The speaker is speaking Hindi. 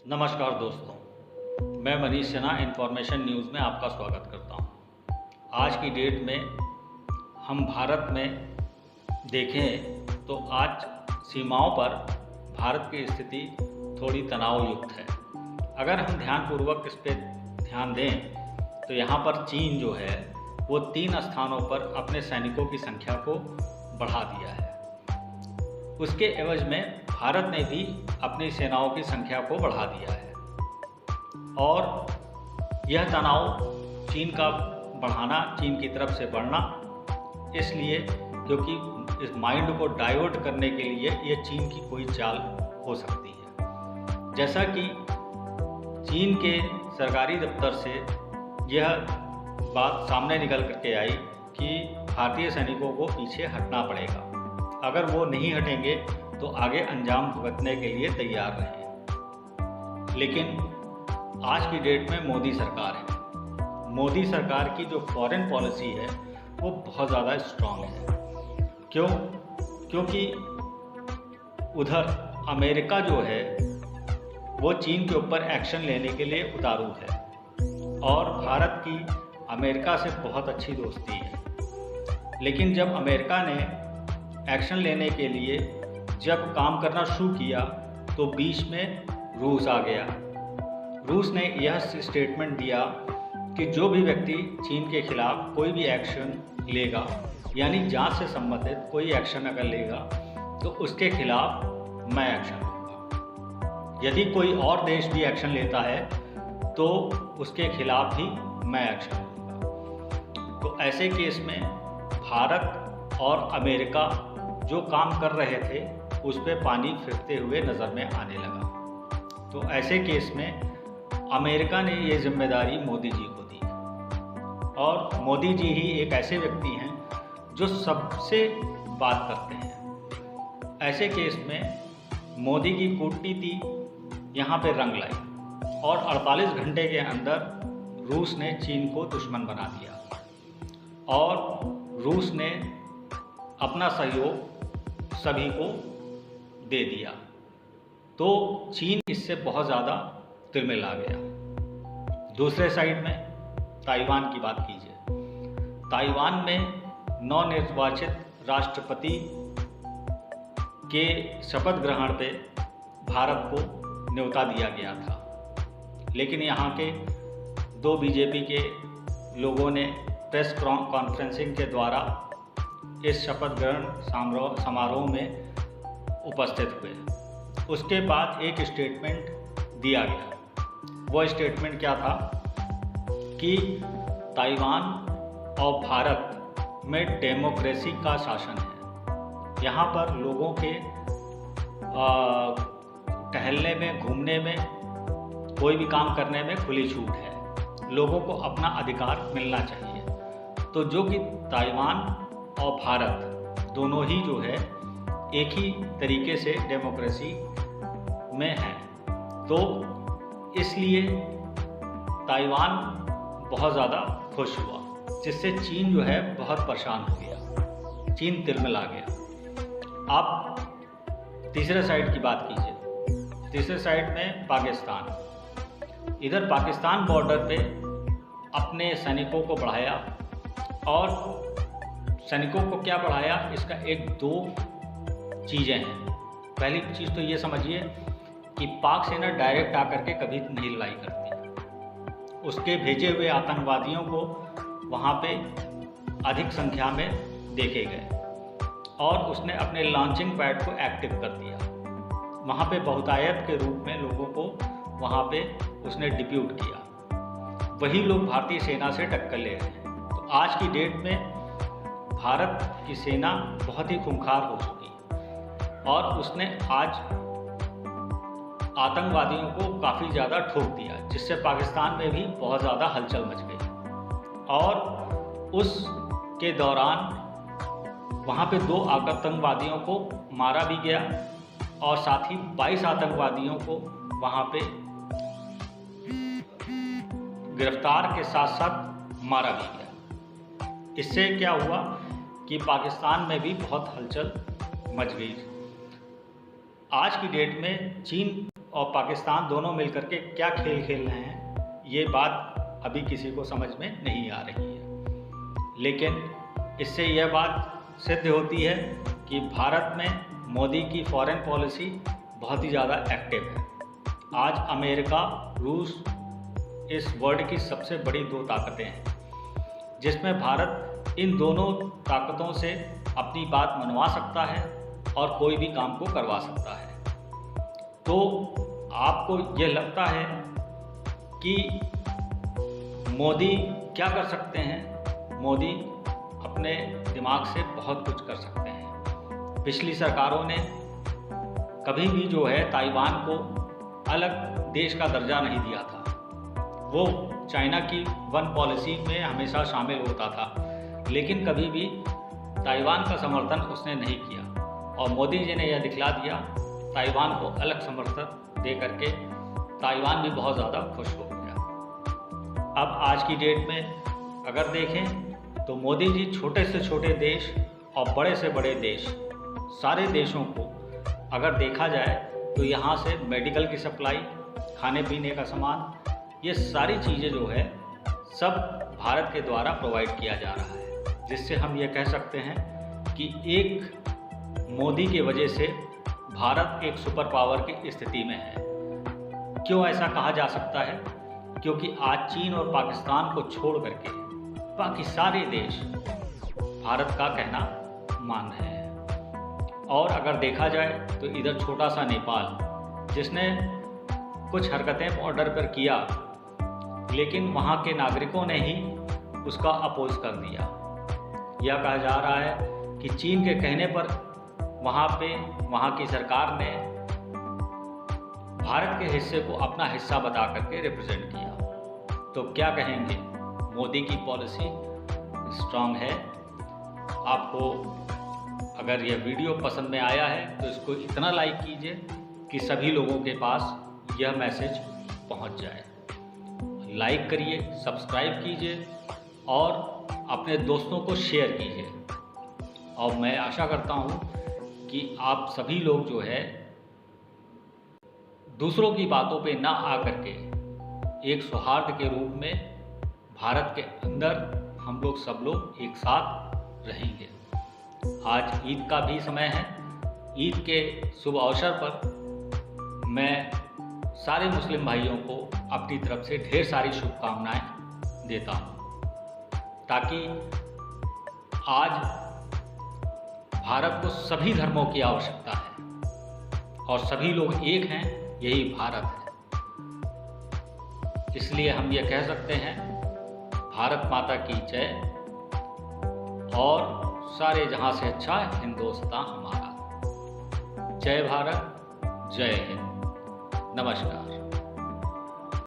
नमस्कार दोस्तों, मैं मनीष सिन्हा इन्फॉर्मेशन न्यूज़ में आपका स्वागत करता हूं। आज की डेट में हम भारत में देखें तो आज सीमाओं पर भारत की स्थिति थोड़ी तनाव युक्त है। अगर हम ध्यानपूर्वक इस पर ध्यान दें तो यहाँ पर चीन जो है वो 3 स्थानों पर अपने सैनिकों की संख्या को बढ़ा दिया है। उसके एवज में भारत ने भी अपनी सेनाओं की संख्या को बढ़ा दिया है और यह तनाव चीन का बढ़ाना, चीन की तरफ से बढ़ना, इसलिए क्योंकि इस माइंड को डाइवर्ट करने के लिए ये चीन की कोई चाल हो सकती है। जैसा कि चीन के सरकारी दफ्तर से यह बात सामने निकल करके आई कि भारतीय सैनिकों को पीछे हटना पड़ेगा, अगर वो नहीं हटेंगे तो आगे अंजाम भुगतने के लिए तैयार रहें। लेकिन आज की डेट में मोदी सरकार है। मोदी सरकार की जो फॉरेन पॉलिसी है वो बहुत ज़्यादा स्ट्रांग है। क्यों? क्योंकि उधर अमेरिका जो है वो चीन के ऊपर एक्शन लेने के लिए उतारू है और भारत की अमेरिका से बहुत अच्छी दोस्ती है। लेकिन जब अमेरिका ने एक्शन लेने के लिए जब काम करना शुरू किया तो बीच में रूस आ गया। रूस ने यह स्टेटमेंट दिया कि जो भी व्यक्ति चीन के खिलाफ कोई भी एक्शन लेगा, यानी जांच से संबंधित कोई एक्शन अगर लेगा तो उसके खिलाफ मैं एक्शन लूँगा। यदि कोई और देश भी एक्शन लेता है तो उसके खिलाफ भी मैं एक्शन लूँगा। तो ऐसे केस में भारत और अमेरिका जो काम कर रहे थे उस पर पानी फिरते हुए नज़र में आने लगा। तो ऐसे केस में अमेरिका ने ये जिम्मेदारी मोदी जी को दी और मोदी जी ही एक ऐसे व्यक्ति हैं जो सबसे बात करते हैं। ऐसे केस में मोदी की कूटनीति यहाँ पे रंग लाई और 48 घंटे के अंदर रूस ने चीन को दुश्मन बना दिया और रूस ने अपना सहयोग सभी को दे दिया। तो चीन इससे बहुत ज़्यादा तिलमिला गया। दूसरे साइड में ताइवान की बात कीजिए। ताइवान में नवनिर्वाचित राष्ट्रपति के शपथ ग्रहण पे भारत को न्योता दिया गया था, लेकिन यहाँ के 2 बीजेपी के लोगों ने प्रेस कॉन्फ्रेंसिंग के द्वारा इस शपथ ग्रहण समारोह में उपस्थित हुए। उसके बाद एक स्टेटमेंट दिया गया। वो स्टेटमेंट क्या था कि ताइवान और भारत में डेमोक्रेसी का शासन है। यहाँ पर लोगों के टहलने में, घूमने में, कोई भी काम करने में खुली छूट है। लोगों को अपना अधिकार मिलना चाहिए। तो जो कि ताइवान और भारत दोनों ही जो है एक ही तरीके से डेमोक्रेसी में है, तो इसलिए ताइवान बहुत ज़्यादा खुश हुआ, जिससे चीन जो है बहुत परेशान हो गया। चीन तिलमिला गया। आप तीसरे साइड की बात कीजिए। तीसरे साइड में पाकिस्तान। इधर पाकिस्तान बॉर्डर पे अपने सैनिकों को बढ़ाया और सैनिकों को क्या बढ़ाया, इसका 1-2 चीज़ें हैं। पहली चीज़ तो ये समझिए कि पाक सेना डायरेक्ट आकर के कभी नहीं लड़ाई करती। उसके भेजे हुए आतंकवादियों को वहाँ पे अधिक संख्या में देखे गए और उसने अपने लॉन्चिंग पैड को एक्टिव कर दिया। वहाँ पे बहुतायत के रूप में लोगों को वहाँ पे उसने डिप्यूट किया। वही लोग भारतीय सेना से टक्कर ले रहे हैं। तो आज की डेट में भारत की सेना बहुत ही खूंखार हो चुकी है और उसने आज आतंकवादियों को काफ़ी ज़्यादा ठोक दिया, जिससे पाकिस्तान में भी बहुत ज़्यादा हलचल मच गई। और उस के दौरान वहाँ पे 2 आतंकवादियों को मारा भी गया और साथ ही 22 आतंकवादियों को वहाँ पे गिरफ्तार के साथ साथ मारा भी गया। इससे क्या हुआ कि पाकिस्तान में भी बहुत हलचल मच गई। आज की डेट में चीन और पाकिस्तान दोनों मिलकर के क्या खेल खेल रहे हैं, ये बात अभी किसी को समझ में नहीं आ रही है। लेकिन इससे यह बात सिद्ध होती है कि भारत में मोदी की फॉरेन पॉलिसी बहुत ही ज़्यादा एक्टिव है। आज अमेरिका, रूस इस वर्ल्ड की सबसे बड़ी दो ताकतें हैं, जिसमें भारत इन दोनों ताकतों से अपनी बात मनवा सकता है और कोई भी काम को करवा सकता है। तो आपको यह लगता है कि मोदी क्या कर सकते हैं? मोदी अपने दिमाग से बहुत कुछ कर सकते हैं। पिछली सरकारों ने कभी भी जो है ताइवान को अलग देश का दर्जा नहीं दिया था। वो चाइना की वन पॉलिसी में हमेशा शामिल होता था, लेकिन कभी भी ताइवान का समर्थन उसने नहीं किया। और मोदी जी ने यह दिखला दिया, ताइवान को अलग समर्थन दे करके ताइवान भी बहुत ज़्यादा खुश हो गया। अब आज की डेट में अगर देखें तो मोदी जी छोटे से छोटे देश और बड़े से बड़े देश, सारे देशों को अगर देखा जाए तो यहाँ से मेडिकल की सप्लाई, खाने पीने का सामान, ये सारी चीज़ें जो है सब भारत के द्वारा प्रोवाइड किया जा रहा है। जिससे हम ये कह सकते हैं कि एक मोदी की वजह से भारत एक सुपर पावर की स्थिति में है। क्यों ऐसा कहा जा सकता है? क्योंकि आज चीन और पाकिस्तान को छोड़ करके बाकी सारे देश भारत का कहना मान रहे हैं। और अगर देखा जाए तो इधर छोटा सा नेपाल, जिसने कुछ हरकतें बॉर्डर पर किया, लेकिन वहाँ के नागरिकों ने ही उसका अपोज कर दिया। यह कहा जा रहा है कि चीन के कहने पर वहाँ की सरकार ने भारत के हिस्से को अपना हिस्सा बता करके रिप्रेजेंट किया। तो क्या कहेंगे, मोदी की पॉलिसी स्ट्रांग है। आपको अगर यह वीडियो पसंद में आया है तो इसको इतना लाइक कीजिए कि सभी लोगों के पास यह मैसेज पहुंच जाए। लाइक करिए, सब्सक्राइब कीजिए और अपने दोस्तों को शेयर कीजिए। और मैं आशा करता हूं कि आप सभी लोग जो है दूसरों की बातों पे ना आकर के एक सौहार्द के रूप में भारत के अंदर हम लोग सब लोग एक साथ रहेंगे। आज ईद का भी समय है। ईद के शुभ अवसर पर मैं सारे मुस्लिम भाइयों को अपनी तरफ से ढेर सारी शुभकामनाएं देता हूं, ताकि आज भारत को सभी धर्मों की आवश्यकता है और सभी लोग एक हैं, यही भारत है। इसलिए हम ये कह सकते हैं, भारत माता की जय और सारे जहां से अच्छा हिंदुस्तान हमारा। जय भारत, जय हिंद, नमस्कार।